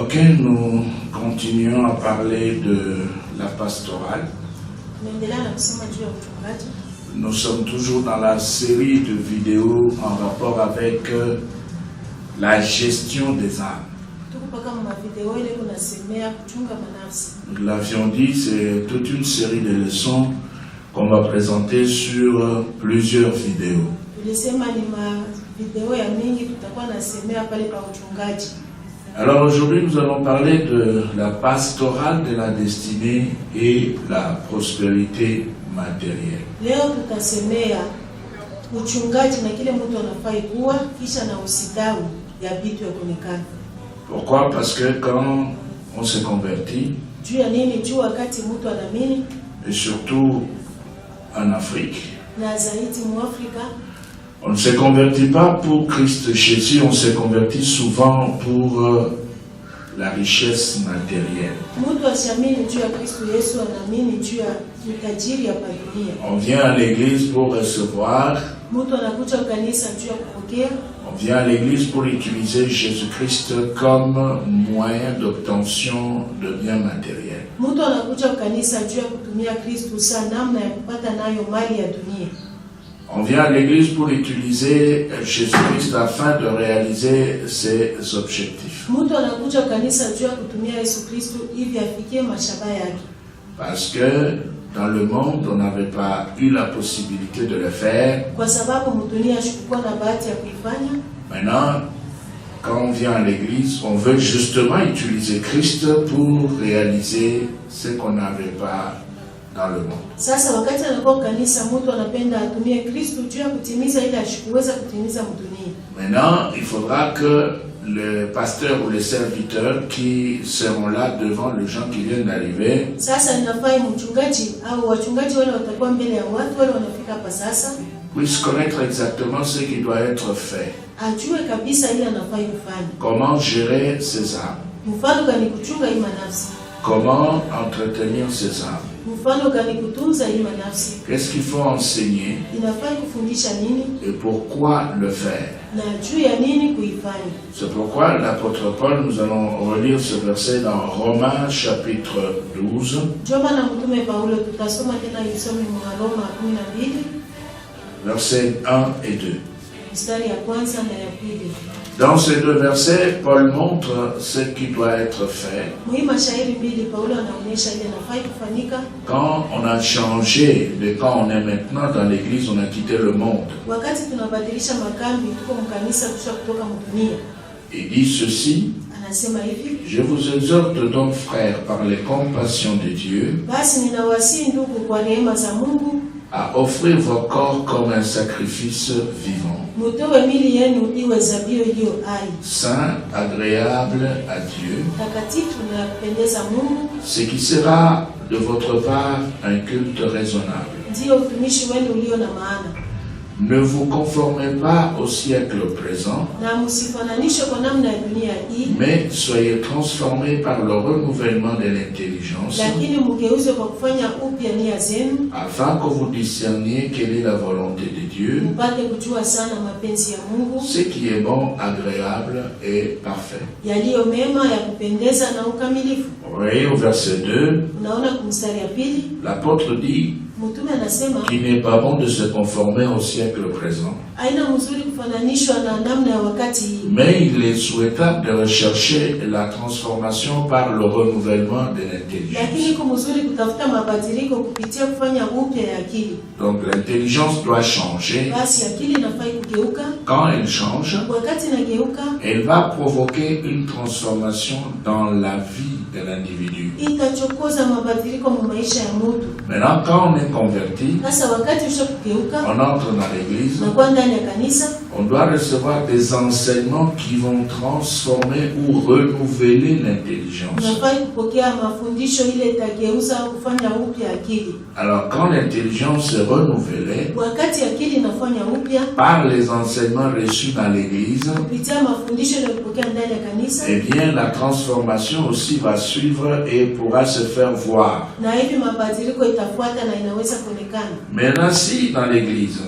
Ok, nous continuons à parler de la pastorale. Nous sommes toujours dans la série de vidéos en rapport avec la gestion des âmes. Nous l'avions dit, c'est toute une série de leçons qu'on va présenter sur plusieurs vidéos. Alors aujourd'hui, nous allons parler de la pastorale de la destinée et la prospérité matérielle. Pourquoi? Parce que quand on se convertit, et surtout en Afrique, on ne se convertit pas pour Christ Jésus, on se convertit souvent pour la richesse matérielle. On vient à l'église pour recevoir. On vient à l'église pour utiliser Jésus-Christ comme moyen d'obtention de biens matériels. On vient à l'église pour utiliser Jésus-Christ afin de réaliser ses objectifs. Parce que dans le monde, on n'avait pas eu la possibilité de le faire. Maintenant, quand on vient à l'église, on veut justement utiliser Christ pour réaliser ce qu'on n'avait pas dans le monde. Maintenant, il faudra que le pasteur ou les serviteurs qui seront là devant les gens qui viennent d'arriver puissent connaître exactement ce qui doit être fait. Comment gérer ses âmes. Comment entretenir ses âmes. Qu'est-ce qu'il faut enseigner et pourquoi le faire. C'est pourquoi l'apôtre Paul, nous allons relire ce verset dans Romains chapitre 12. Versets 1 et 2. Dans ces deux versets, Paul montre ce qui doit être fait quand on a changé de quand on est maintenant dans l'église, on a quitté le monde. Il dit ceci: je vous exhorte donc, frères, par les compassions de Dieu, à offrir vos corps comme un sacrifice vivant, saint, agréable à Dieu, ce qui sera de votre part un culte raisonnable. Ne vous conformez pas au siècle présent, mais soyez transformés par le renouvellement de l'intelligence, afin que vous discerniez quelle est la volonté de Dieu, ce qui est bon, agréable et parfait. Vous voyez au verset 2, l'apôtre dit qu'il n'est pas bon de se conformer au siècle présent, mais il est souhaitable de rechercher la transformation par le renouvellement de l'intelligence. Donc l'intelligence doit changer. Quand elle change, elle va provoquer une transformation dans la vie de l'individu. Maintenant, quand on est converti, on entre dans l'église, on doit recevoir des enseignements qui vont transformer ou renouveler l'intelligence. Alors quand l'intelligence est renouvelée par les enseignements reçus dans l'église, eh bien la transformation aussi va suivre et pourra se faire voir. Maintenant, si dans l'église,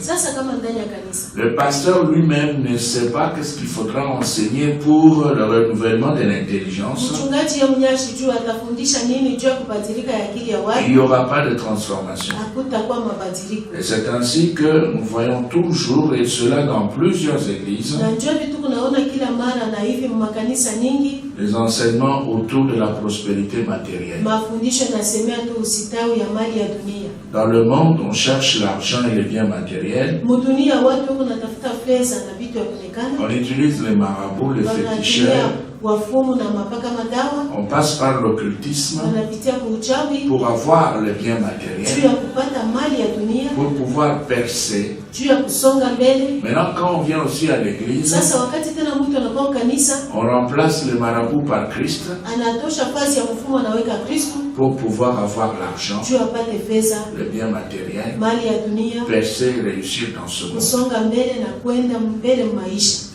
le pasteur lui-même ne sait pas qu'est-ce qu'il faudra enseigner pour le renouvellement de l'intelligence, il n'y aura pas de transformation. Et c'est ainsi que nous voyons toujours, et cela dans plusieurs églises, les enseignements autour de la prospérité matérielle. Dans le monde, on cherche l'argent et les biens matériels. On utilise les marabouts, les féticheurs. On passe par l'occultisme pour avoir les biens matériels, pour pouvoir percer. Maintenant, quand on vient aussi à l'église, on remplace les marabouts par Christ pour pouvoir avoir l'argent, les biens matériels, percer et réussir dans ce monde.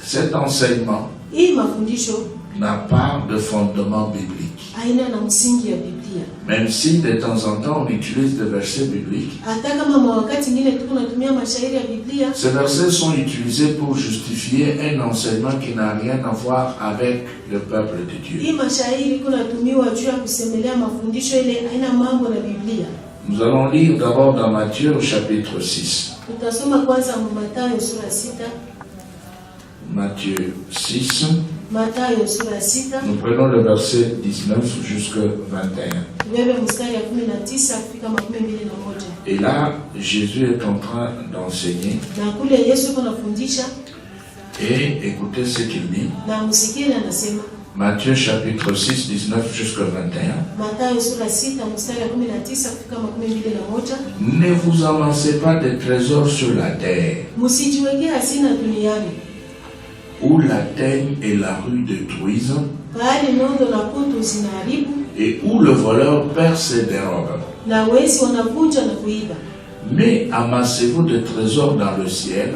Cet enseignement n'a pas de fondement biblique. Même si de temps en temps on utilise des versets bibliques, ces versets sont utilisés pour justifier un enseignement qui n'a rien à voir avec le peuple de Dieu. Nous allons lire d'abord dans Matthieu au chapitre 6. Matthieu 6. Nous prenons le verset 19 jusqu'à 21. Et là, Jésus est en train d'enseigner. Et écoutez ce qu'il dit. Matthieu chapitre 6, 19 jusqu'à 21. Ne vous amassez pas des trésors sur la terre, où la teigne et la rue détruisent, et où le voleur perce et dérobe. Mais amassez-vous des trésors dans le ciel,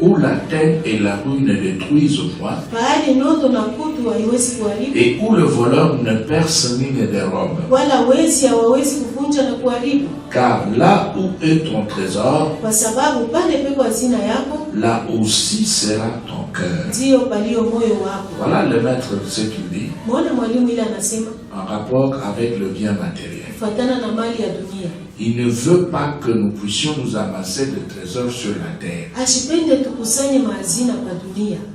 où la teigne et la rue ne détruisent point, et où le voleur ne perce ni ne dérobe. Car là où est ton trésor, là aussi sera ton cœur. Voilà le maître de ce qu'il dit en rapport avec le bien matériel. Il ne veut pas que nous puissions nous amasser des trésors sur la terre.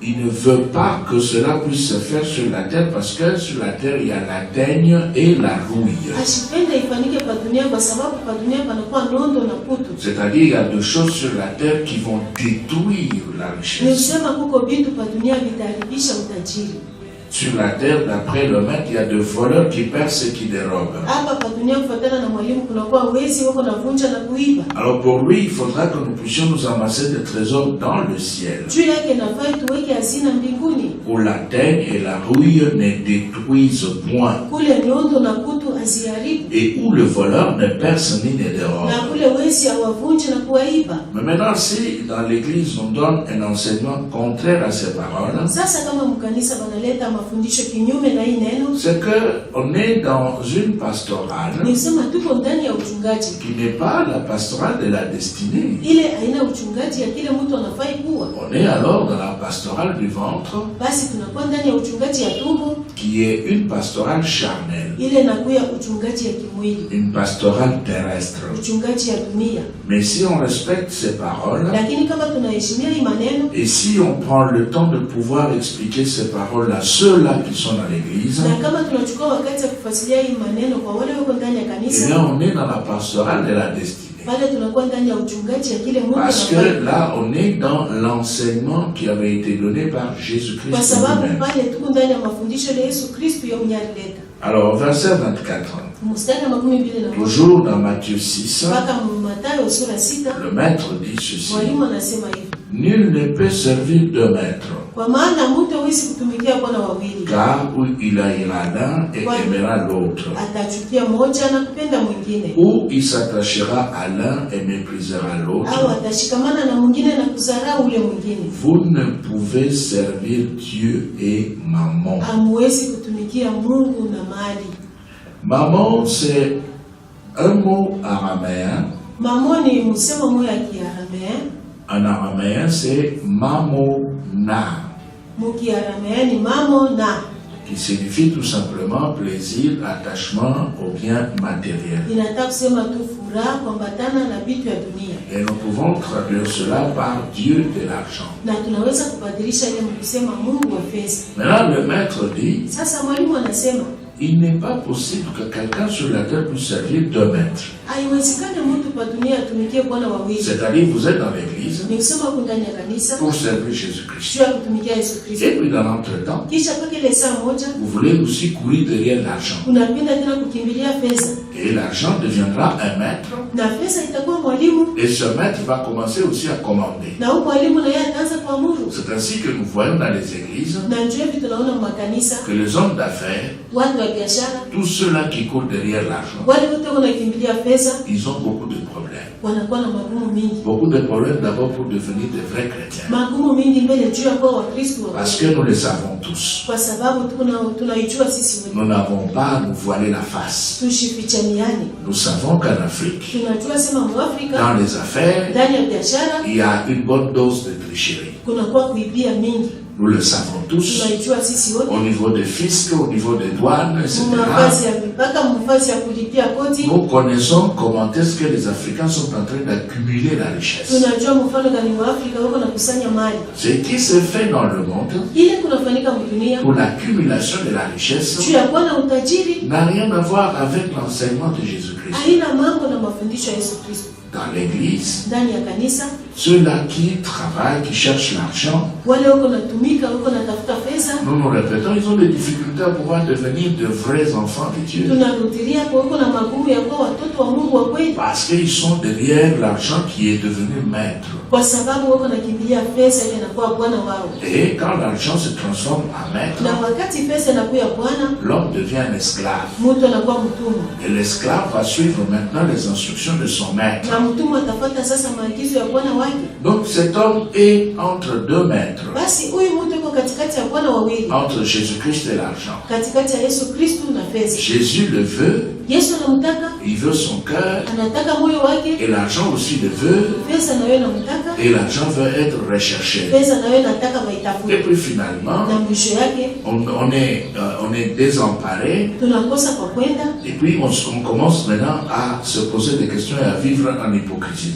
Il ne veut pas que cela puisse se faire sur la terre, parce que sur la terre il y a la teigne et la rouille. C'est-à-dire il y a deux choses sur la terre qui vont détruire la richesse. Sur la terre, d'après le maître, il y a des voleurs qui percent et qui dérobent. Alors pour lui, il faudra que nous puissions nous amasser des trésors dans le ciel, où la teigne et la rouille ne détruisent point, et où le voleur ne perce ni ne dérobe. Mais maintenant, si dans l'église on donne un enseignement contraire à ces paroles, c'est qu'on est dans une pastorale qui n'est pas la pastorale de la destinée. On est alors dans la pastorale du ventre, qui est une pastorale charnelle, une pastorale terrestre. Mais si on respecte ces paroles, et si on prend le temps de pouvoir expliquer ces paroles à ceux-là qui sont dans l'église, et là on est dans la pastorale de la destinée. Parce que là on est dans l'enseignement qui avait été donné par Jésus-Christ lui-même. Alors verset 24, toujours dans Matthieu 6, le maître dit ceci: nul ne peut servir deux maîtres, car où il haïra l'un et aimera l'autre, ou il s'attachera à l'un et méprisera l'autre. Vous ne pouvez servir Dieu et Mammon. Mammon, c'est un mot araméen En araméen, c'est mamona. Qui signifie tout simplement plaisir, attachement aux biens matériels. Et nous pouvons traduire cela par Dieu de l'argent. Maintenant, le maître dit, il n'est pas possible que quelqu'un sur la terre puisse servir 2 maîtres. C'est-à-dire, vous êtes dans l'église pour servir Jésus-Christ. Et puis dans l'entretemps, vous voulez aussi courir derrière l'argent. Et l'argent deviendra un maître. Et ce maître va commencer aussi à commander. C'est ainsi que nous voyons dans les églises que les hommes d'affaires, tous ceux-là qui courent derrière l'argent, ils ont beaucoup de problèmes. Beaucoup de problèmes d'abord pour devenir de vrais chrétiens. Parce que nous le savons tous. Nous n'avons pas à nous voiler la face. Nous savons qu'en Afrique, dans les affaires, il y a une bonne dose de tricherie. Nous le savons tous, au niveau des fiscs, au niveau des douanes, etc. Nous connaissons comment est-ce que les Africains sont en train d'accumuler la richesse. Ce qui se fait dans le monde pour l'accumulation de la richesse n'a rien à voir avec l'enseignement de Jésus-Christ. Dans l'église, ceux-là qui travaillent, qui cherchent l'argent, nous nous répétons, ils ont des difficultés à pouvoir devenir de vrais enfants de Dieu. Parce qu'ils sont derrière l'argent qui est devenu maître. Et quand l'argent se transforme en maître, l'homme devient un esclave. Et l'esclave va suivre maintenant les instructions de son maître. Donc cet homme est entre 2 maîtres. Entre Jésus-Christ et l'argent. Jésus le veut. Il veut son cœur. Et l'argent aussi le veut. Et l'argent veut être recherché. Et puis finalement, on est désemparé. Et puis on commence maintenant à se poser des questions et à vivre en hypocrisie.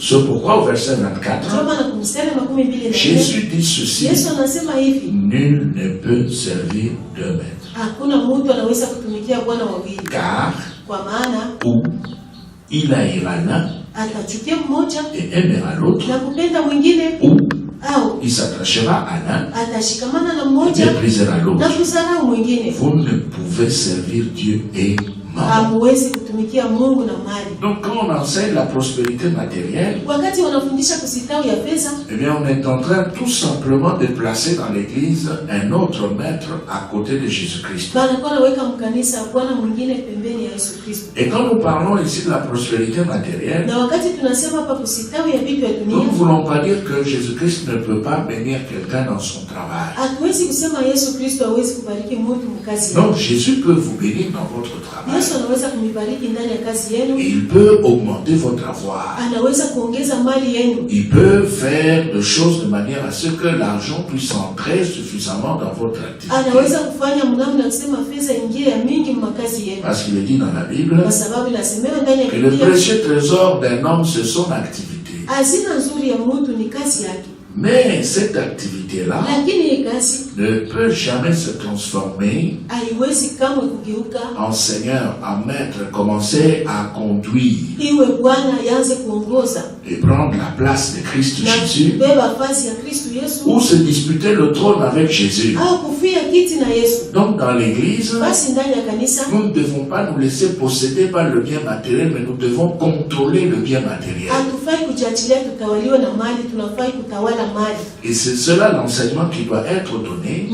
C'est pourquoi au verset 24, Jésus dit ceci: nul ne peut servir 2 maîtres. Car ou il haïra l'un et aimera l'autre, ou il s'attachera à l'un et méprisera l'autre. Vous ne pouvez servir Dieu et maman. Donc quand on enseigne la prospérité matérielle, eh bien on est en train tout simplement de placer dans l'église un autre maître à côté de Jésus-Christ. Et quand nous parlons ici de la prospérité matérielle, nous ne voulons pas dire que Jésus-Christ ne peut pas bénir quelqu'un dans son travail. Non, Jésus peut vous bénir dans votre travail. Il peut augmenter votre avoir. Il peut faire des choses de manière à ce que l'argent puisse entrer suffisamment dans votre activité. Parce qu'il est dit dans la Bible que le précieux trésor d'un homme, c'est son activité. Mais cette activité-là ne peut jamais se transformer en Seigneur, en maître, commencer à conduire et prendre la place de Christ Jésus ou se disputer le trône avec Jésus. Donc dans l'église, nous ne devons pas nous laisser posséder par le bien matériel, mais nous devons contrôler le bien matériel. Et c'est cela l'enseignement qui doit être donné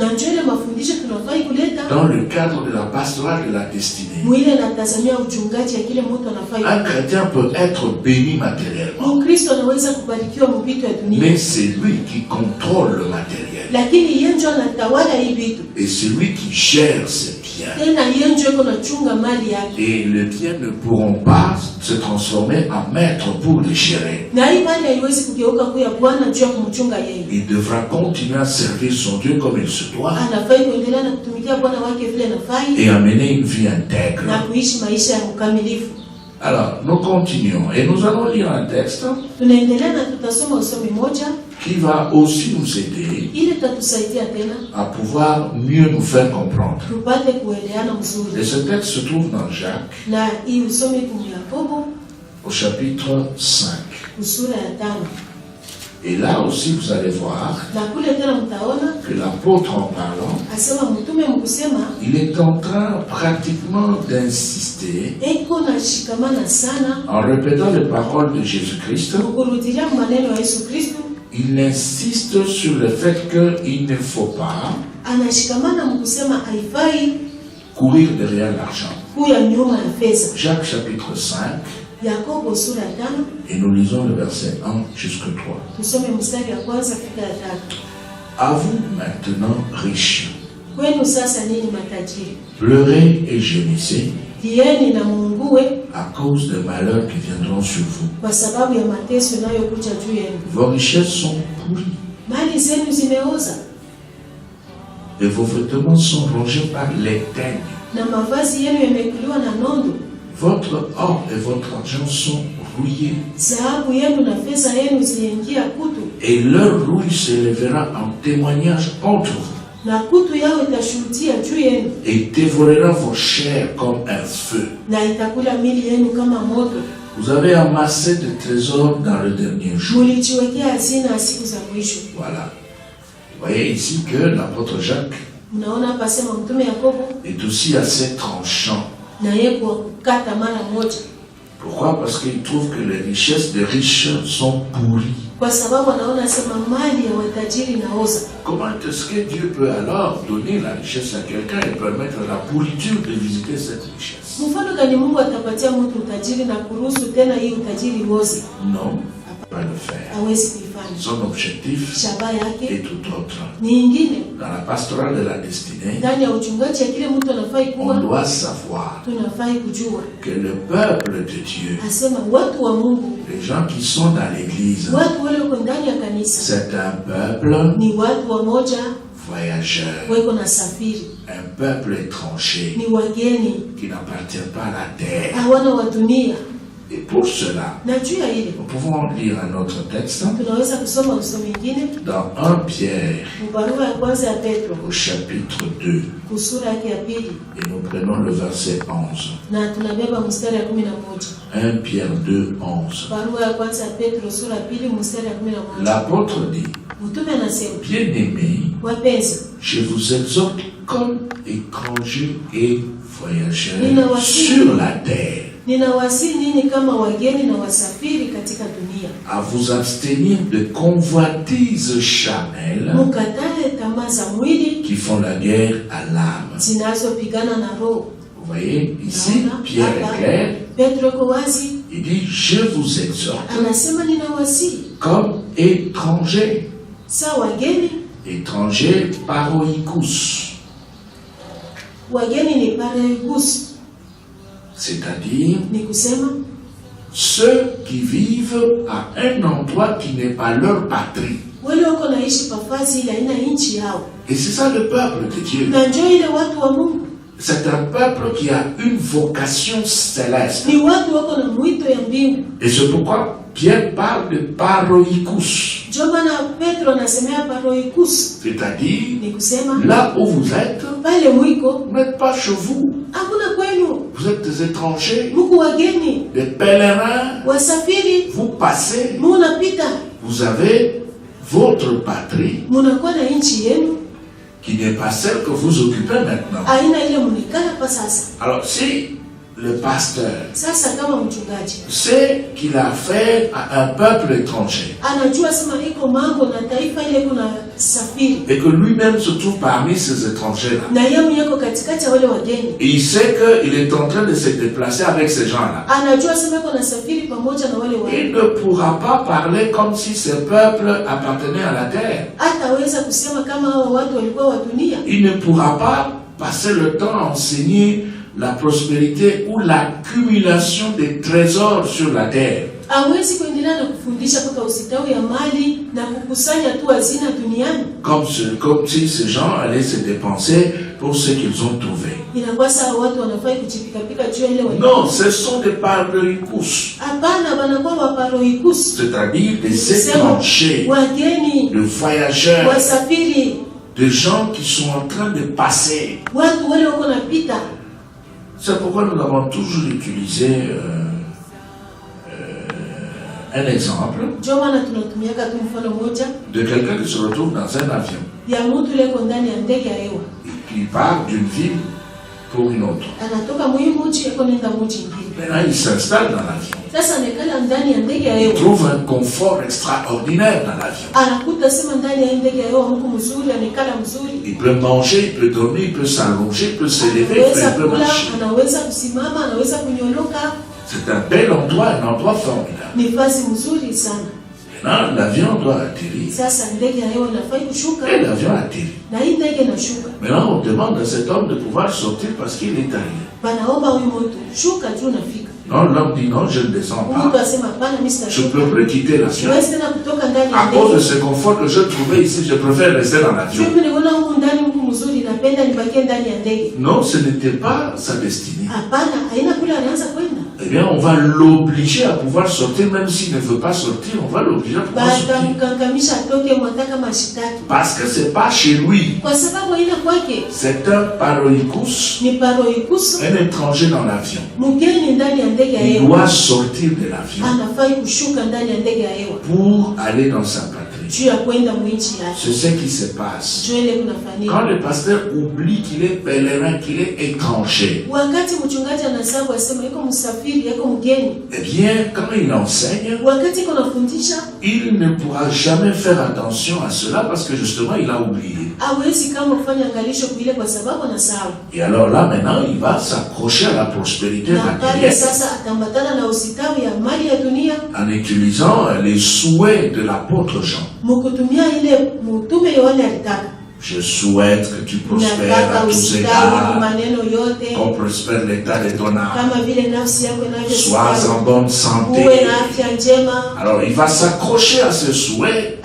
dans le cadre de la pastorale de la destinée. Un chrétien peut être béni matériellement, mais c'est lui qui contrôle le matériel. Et c'est lui qui gère ses biens. bien. Et les biens ne pourront pas se transformer en maître pour les gérer. Il devra continuer à servir son Dieu comme il se doit et amener une vie intègre. Alors, nous continuons et nous allons lire un texte qui va aussi nous aider à pouvoir mieux nous faire comprendre. Et ce texte se trouve dans Jacques, au chapitre 5. Et là aussi, vous allez voir que l'apôtre, en parlant, il est en train pratiquement d'insister en répétant les paroles de Jésus-Christ. Il insiste sur le fait qu'il ne faut pas courir derrière l'argent. Jacques chapitre 5. Et nous lisons le verset 1 jusqu'au 3. À vous maintenant riches, pleurez et gémissez à cause des malheurs qui viendront sur vous. Vos richesses sont pourries et vos vêtements sont rongés par les teignes. Votre or et votre argent sont rouillés. Et leur rouille s'élèvera en témoignage contre vous. Et dévorera vos chairs comme un feu. Vous avez amassé des trésors dans le dernier jour. Voilà. Vous voyez ici que l'apôtre Jacques est aussi assez tranchant. Pourquoi? Parce qu'il trouve que les richesses des riches sont pourries. Comment est-ce que Dieu peut alors donner la richesse à quelqu'un et permettre à la pourriture de visiter cette richesse? Non, pas le faire. Son objectif est tout autre. Dans la pastorale de la destinée, on doit savoir que le peuple de Dieu, les gens qui sont dans l'église, c'est un peuple voyageur, un peuple étranger qui n'appartient pas à la terre. Et pour cela, nous pouvons lire un autre texte dans 1 Pierre au chapitre 2 et nous prenons le verset 11. 1 Pierre 2, 11. L'apôtre dit: Bien-aimés, je vous exhorte comme étrangers et voyageurs sur la terre à vous abstenir de convoitises charnelles qui font la guerre à l'âme. Vous voyez, ici, Pierre est clair. Il dit: je vous exhorte comme étrangers. Étrangers, paroikous. C'est-à-dire ceux qui vivent à un endroit qui n'est pas leur patrie. Et c'est ça le peuple de Dieu. C'est un peuple qui a une vocation céleste. Et c'est pourquoi Pierre parle de paroikous. C'est-à-dire, là où vous êtes, vous n'êtes pas chez vous. Vous êtes des étrangers, des pèlerins. Vous passez. Vous avez votre patrie qui n'est pas celle que vous occupez maintenant. Alors si le pasteur sait qu'il a affaire à un peuple étranger et que lui-même se trouve parmi ces étrangers-là, et il sait qu'il est en train de se déplacer avec ces gens-là, il ne pourra pas parler comme si ce peuple appartenait à la terre. Il ne pourra pas passer le temps à enseigner la prospérité ou l'accumulation des trésors sur la terre. Comme si ces gens allaient se dépenser pour ce qu'ils ont trouvé. Non, ce sont des paroïkous. C'est-à-dire des étrangers, de voyageurs, de gens qui sont en train de passer. C'est pourquoi nous avons toujours utilisé un exemple de quelqu'un qui se retrouve dans un avion et qui part d'une ville pour une autre. Maintenant, il s'installe dans l'avion. Il trouve un confort extraordinaire dans l'avion. Il peut manger, il peut dormir, il peut s'allonger, il peut se lever, il peut marcher. C'est un bel endroit, un endroit formidable. Maintenant, l'avion doit atterrir. Et l'avion atterrit. Maintenant, on demande à cet homme de pouvoir sortir parce qu'il est arrivé. Non, l'homme dit non, je ne descends pas. Je peux quitter l'avion. À cause de ce confort que je trouvais ici, je préfère rester dans l'avion. Non, ce n'était pas sa destinée. Eh bien, on va l'obliger à pouvoir sortir, même s'il ne veut pas sortir, on va l'obliger à pouvoir sortir. Parce que ce n'est pas chez lui. C'est un paroïkous, un étranger dans l'avion. Il doit sortir de l'avion pour aller dans sa patrie. C'est ce qui se passe. Quand le pasteur oublie qu'il est pèlerin, qu'il est étranger, eh bien, quand il enseigne, il ne pourra jamais faire attention à cela parce que justement, il a oublié. Et alors là, maintenant, il va s'accrocher à la prospérité matérielle en utilisant les souhaits de l'apôtre Jean. Je souhaite que tu prospères à tous égards, qu'on prospère l'état de ton âme, sois en bonne santé. Alors il va s'accrocher à ce souhait,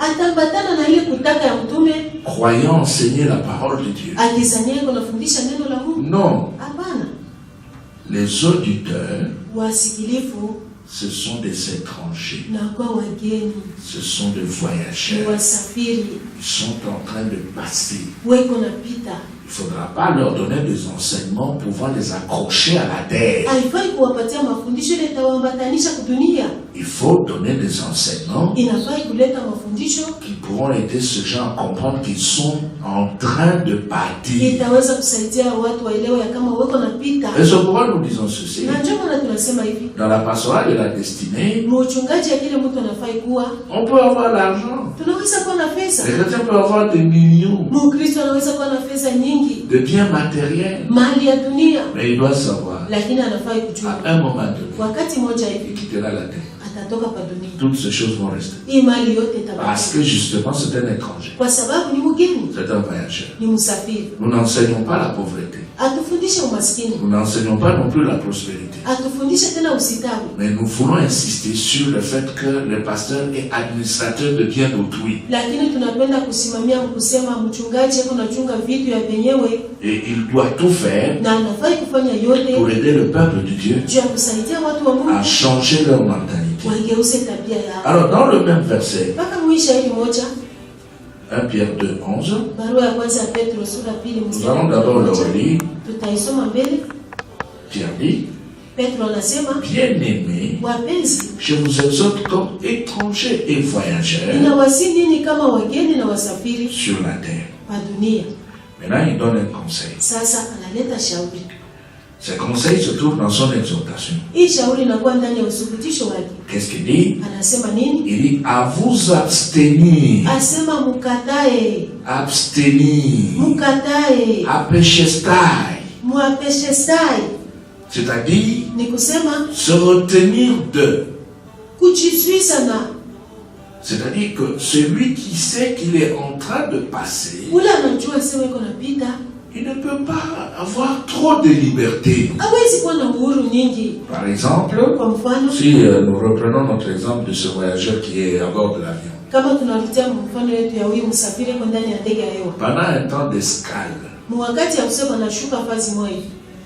croyant enseigner la parole de Dieu. Non, les auditeurs, ce sont des étrangers. Ce sont des voyageurs. Ils sont en train de passer. Il ne faudra pas leur donner des enseignements pouvant les accrocher à la terre. Il faut donner des enseignements qui pourront aider ces gens à comprendre qu'ils sont en train de partir. Et c'est pourquoi nous disons ceci. Dans la pastorale de la destinée, on peut avoir l'argent. Les chrétiens peuvent avoir des millions de biens matériels. Mais il doit savoir, à un moment donné, il quittera la terre. Toutes ces choses vont rester. Parce que justement, c'est un étranger. C'est un voyageur. Nous n'enseignons pas la pauvreté. Nous n'enseignons pas non plus la prospérité. Mais nous voulons insister sur le fait que le pasteur est administrateur de biens d'autrui. Et il doit tout faire pour aider le peuple de Dieu à changer leur mentalité. Alors dans le même verset, 1 Pierre 2, 11, nous allons d'abord le relire. Pierre dit, bien-aimés, je vous exhorte comme étrangers et voyageurs sur la terre. Maintenant, il donne un conseil. Ce conseil se trouve dans son exhortation. Qu'est-ce qu'il dit? Il dit à vous abstenir. Abstenir. Apeshestai. C'est-à-dire se retenir de. C'est-à-dire que celui qui sait qu'il est en train de passer il ne peut pas avoir trop de liberté. Par exemple, si nous reprenons notre exemple de ce voyageur qui est à bord de l'avion. Pendant un temps d'escale,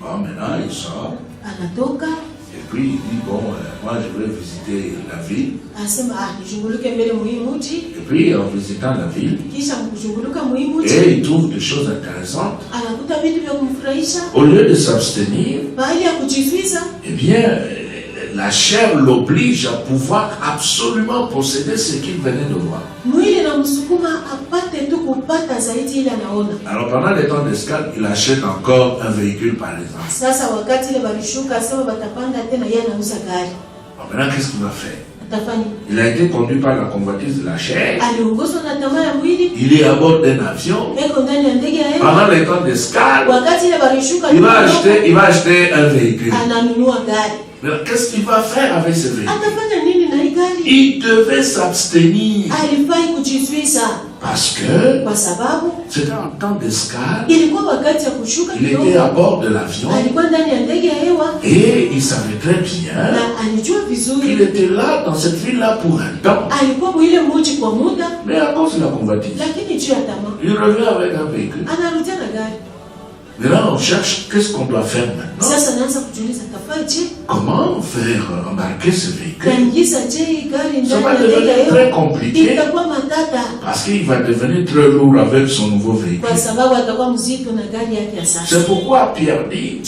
maintenant il sort. Et puis il dit, bon, moi je vais visiter la ville. Et puis en visitant la ville, et il trouve des choses intéressantes. Au lieu de s'abstenir, eh bien, la chair l'oblige à pouvoir absolument posséder ce qu'il venait de voir. Alors pendant les temps d'escale, il achète encore un véhicule par exemple. Maintenant, qu'est-ce qu'il va faire? Il a été conduit par la convoitise de la chair. Il est à bord d'un avion. Pendant les temps d'escale, il va acheter un véhicule. Mais qu'est-ce qu'il va faire avec ce véhicule? Il devait s'abstenir. Parce que c'était un temps d'escale. Il était à bord de l'avion. Et il savait très bien qu'il était là, dans cette ville-là, pour un temps. Mais à cause de la convoitise, il revient avec un véhicule. Maintenant, on cherche qu'est-ce qu'on doit faire maintenant. Comment faire embarquer ce véhicule? Ça va devenir très compliqué parce qu'il va devenir très lourd avec son nouveau véhicule. C'est pourquoi Pierre dit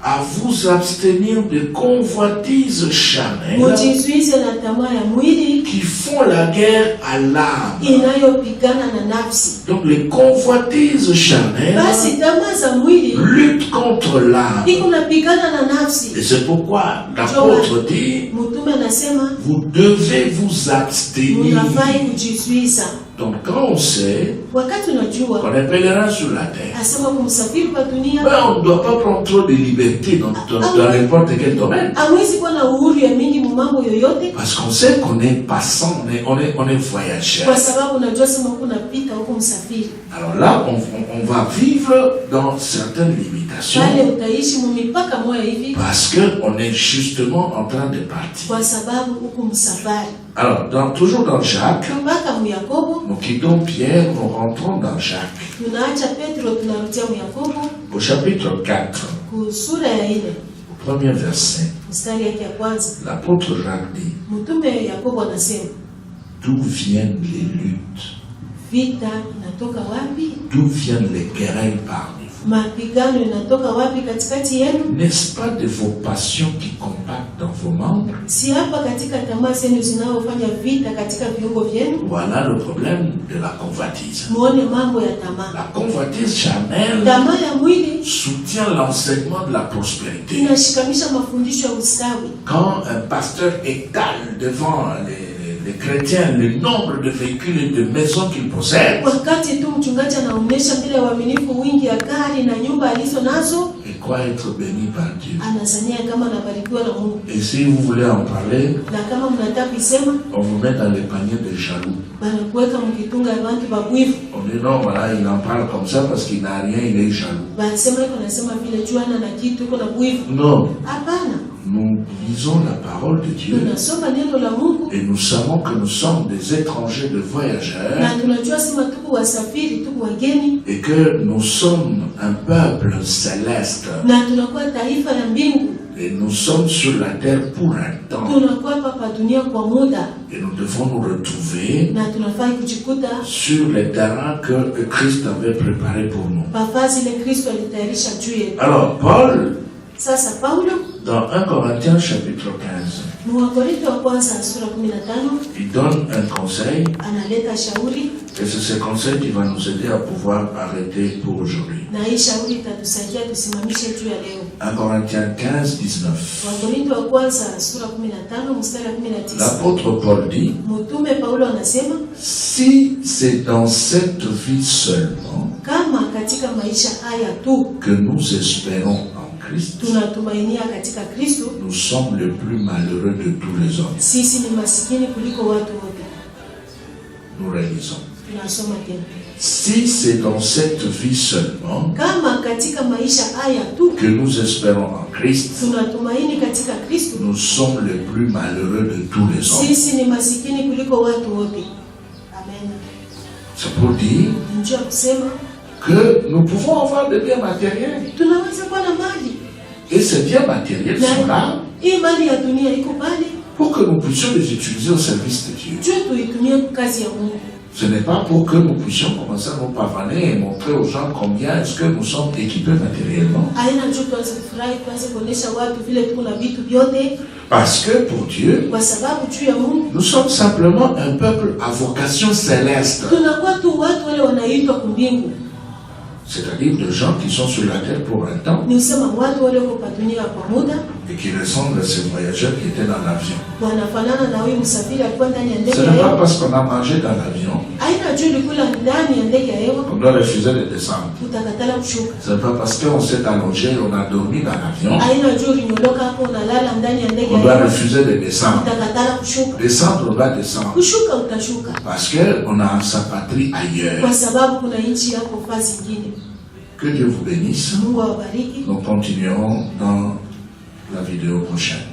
à vous abstenir de convoitises charnelles qui font la guerre à l'âme. Donc les convoitises charnelles luttent contre l'âme. Et c'est pourquoi l'apôtre dit vous devez vous abstenir. Donc quand on sait qu'on est pèlerin sur la terre, ben, on ne doit pas prendre trop de liberté dans n'importe quel domaine. Parce qu'on sait qu'on est passant, on est voyageur. Alors là, on va vivre dans certaines limitations. Parce qu'on est justement en train de partir. Alors, toujours dans Jacques, nous quittons Pierre, nous rentrons dans Jacques. Au chapitre 4, au premier verset, l'apôtre Jacques dit, d'où viennent les luttes? D'où viennent les querelles parmi vous? N'est-ce pas de vos passions qui combattent dans vos membres? Voilà le problème de la convoitise. La convoitise charnelle soutient l'enseignement de la prospérité. Quand un pasteur étale devant les chrétiens le nombre de véhicules et de maisons qu'ils possèdent, et croit être béni par Dieu. Et si vous voulez en parler, on vous met dans les paniers des jaloux. On dit non, voilà, il en parle comme ça parce qu'il n'a rien, il est jaloux. Non. Nous lisons la parole de Dieu et nous savons que nous sommes des étrangers, de voyageurs, et que nous sommes un peuple céleste et nous sommes sur la terre pour un temps et nous devons nous retrouver sur les terrains que Christ avait préparés pour nous. Alors Paul, dans 1 Corinthiens chapitre 15, il donne un conseil, et c'est ce conseil qui va nous aider à pouvoir arrêter pour aujourd'hui. 1 Corinthiens 15, 19. L'apôtre Paul dit, si c'est dans cette vie seulement que nous espérons Christ, nous sommes les plus malheureux de tous les hommes. Nous réalisons. Si c'est dans cette vie seulement que nous espérons en Christ, nous sommes les plus malheureux de tous les hommes. C'est pour dire que nous pouvons avoir des biens matériels. Et ces biens matériels sont là pour que nous puissions les utiliser au service de Dieu. Ce n'est pas pour que nous puissions commencer à nous pavaner et montrer aux gens combien est-ce que nous sommes équipés matériellement. Parce que pour Dieu, nous sommes simplement un peuple à vocation céleste. C'est-à-dire de gens qui sont sur la terre pour un temps et qui ressemblent à ces voyageurs qui étaient dans l'avion. Ce n'est pas parce qu'on a mangé dans l'avion qu'on doit refuser de descendre. Ce n'est pas parce qu'on s'est allongé et on a dormi dans l'avion qu'on doit refuser de descendre. Descendre, on doit descendre. Parce qu'on a sa patrie ailleurs. Que Dieu vous bénisse. Nous continuerons dans la vidéo prochaine.